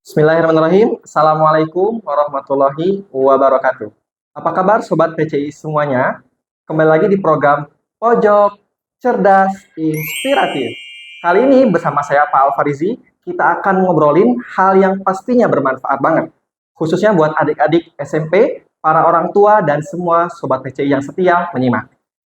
Bismillahirrahmanirrahim. Assalamualaikum warahmatullahi wabarakatuh. Apa kabar Sobat PCI semuanya? Kembali lagi di program Pojok Cerdas Inspiratif. Kali ini bersama saya Pak Alfarizi, kita akan ngobrolin hal yang pastinya bermanfaat banget. Khususnya buat adik-adik SMP, para orang tua, dan semua Sobat PCI yang setia menyimak.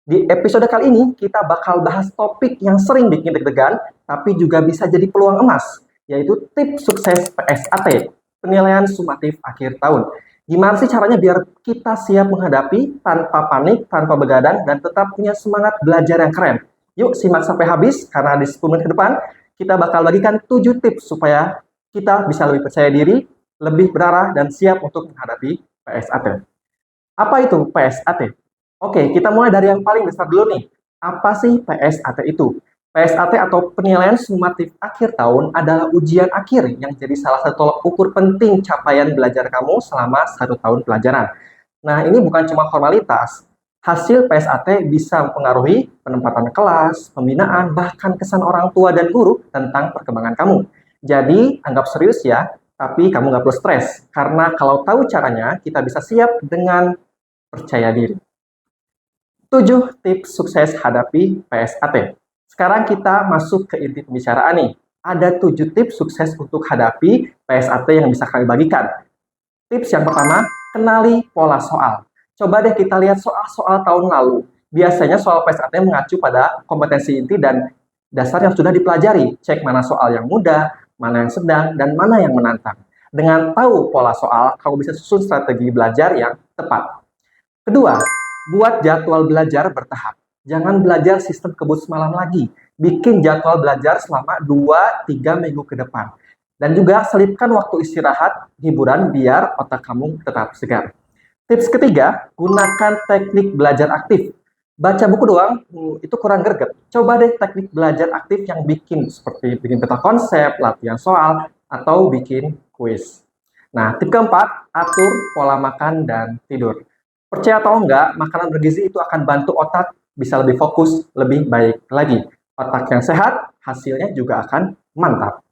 Di episode kali ini, kita bakal bahas topik yang sering bikin deg-degan, tapi juga bisa jadi peluang emas, yaitu tips sukses PSAT, penilaian sumatif akhir tahun. Gimana sih caranya biar kita siap menghadapi tanpa panik, tanpa begadang, dan tetap punya semangat belajar yang keren? Yuk simak sampai habis, karena di 10 menit ke depan, kita bakal bagikan 7 tips supaya kita bisa lebih percaya diri, lebih berarah, dan siap untuk menghadapi PSAT. Apa itu PSAT? Oke, kita mulai dari yang paling besar dulu nih. Apa sih PSAT itu? PSAT atau penilaian sumatif akhir tahun adalah ujian akhir yang jadi salah satu tolak ukur penting capaian belajar kamu selama 1 tahun pelajaran. Nah, ini bukan cuma formalitas. Hasil PSAT bisa mempengaruhi penempatan kelas, pembinaan, bahkan kesan orang tua dan guru tentang perkembangan kamu. Jadi, anggap serius ya, tapi kamu nggak perlu stres. Karena kalau tahu caranya, kita bisa siap dengan percaya diri. 7 tips sukses hadapi PSAT. Sekarang kita masuk ke inti pembicaraan nih. Ada 7 tips sukses untuk hadapi PSAT yang bisa kami bagikan. Tips yang pertama, kenali pola soal. Coba deh kita lihat soal-soal tahun lalu. Biasanya soal PSAT mengacu pada kompetensi inti dan dasar yang sudah dipelajari. Cek mana soal yang mudah, mana yang sedang, dan mana yang menantang. Dengan tahu pola soal, kamu bisa susun strategi belajar yang tepat. Kedua, buat jadwal belajar bertahap. Jangan belajar sistem kebut semalam lagi. Bikin jadwal belajar selama 2-3 minggu ke depan. Dan juga selipkan waktu istirahat, hiburan, biar otak kamu tetap segar. Tips ketiga, gunakan teknik belajar aktif. Baca buku doang, itu kurang greget. Coba deh teknik belajar aktif yang seperti bikin peta konsep, latihan soal, atau bikin kuis. Nah, tip keempat, atur pola makan dan tidur. Percaya atau enggak, makanan bergizi itu akan bantu otak bisa lebih fokus, lebih baik lagi. Otak yang sehat, hasilnya juga akan mantap.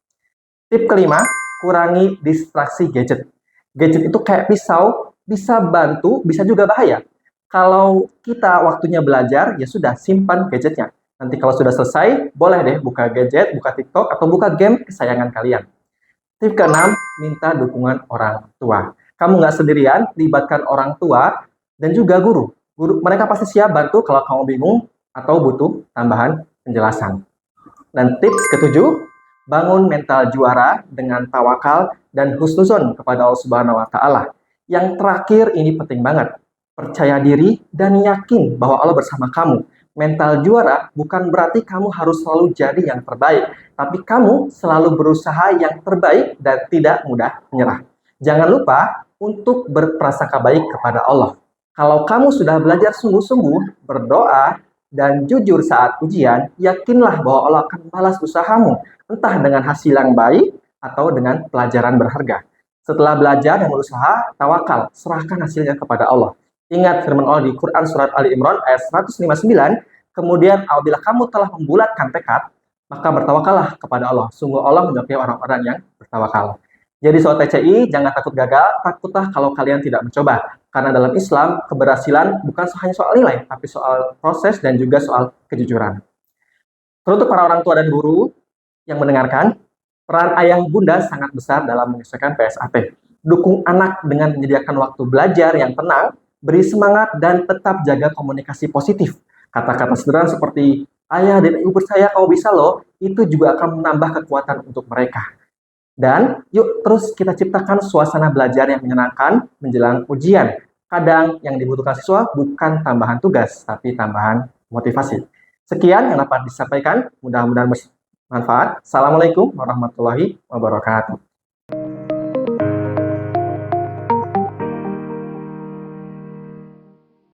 Tip kelima, kurangi distraksi gadget. Gadget itu kayak pisau, bisa bantu, bisa juga bahaya. Kalau kita waktunya belajar, ya sudah, simpan gadgetnya. Nanti kalau sudah selesai, boleh deh buka gadget, buka TikTok, atau buka game kesayangan kalian. Tip keenam, minta dukungan orang tua. Kamu nggak sendirian, libatkan orang tua dan juga guru. Mereka pasti siap bantu kalau kamu bingung atau butuh tambahan penjelasan. Dan tips ketujuh, bangun mental juara dengan tawakal dan husnuzon kepada Allah Subhanahu wa taala. Yang terakhir ini penting banget. Percaya diri dan yakin bahwa Allah bersama kamu. Mental juara bukan berarti kamu harus selalu jadi yang terbaik, tapi kamu selalu berusaha yang terbaik dan tidak mudah menyerah. Jangan lupa untuk berprasangka baik kepada Allah. Kalau kamu sudah belajar sungguh-sungguh, berdoa, dan jujur saat ujian, yakinlah bahwa Allah akan membalas usahamu, entah dengan hasil yang baik atau dengan pelajaran berharga. Setelah belajar dan berusaha, tawakal, serahkan hasilnya kepada Allah. Ingat firman Allah di Quran Surat Ali Imran ayat 159, kemudian apabila kamu telah membulatkan tekad, maka bertawakallah kepada Allah. Sungguh Allah menyukai orang-orang yang bertawakal. Jadi soal TCI, jangan takut gagal, takutlah kalau kalian tidak mencoba. Karena dalam Islam, keberhasilan bukan hanya soal nilai, tapi soal proses dan juga soal kejujuran. Teruntuk para orang tua dan guru yang mendengarkan, peran ayah bunda sangat besar dalam menyelesaikan PSAT. Dukung anak dengan menyediakan waktu belajar yang tenang, beri semangat, dan tetap jaga komunikasi positif. Kata-kata sederhana seperti, ayah dan ibu percaya kau bisa loh, itu juga akan menambah kekuatan untuk mereka. Dan yuk terus kita ciptakan suasana belajar yang menyenangkan menjelang ujian. Kadang yang dibutuhkan siswa bukan tambahan tugas, tapi tambahan motivasi. Sekian yang dapat disampaikan, mudah-mudahan bermanfaat. Assalamualaikum warahmatullahi wabarakatuh.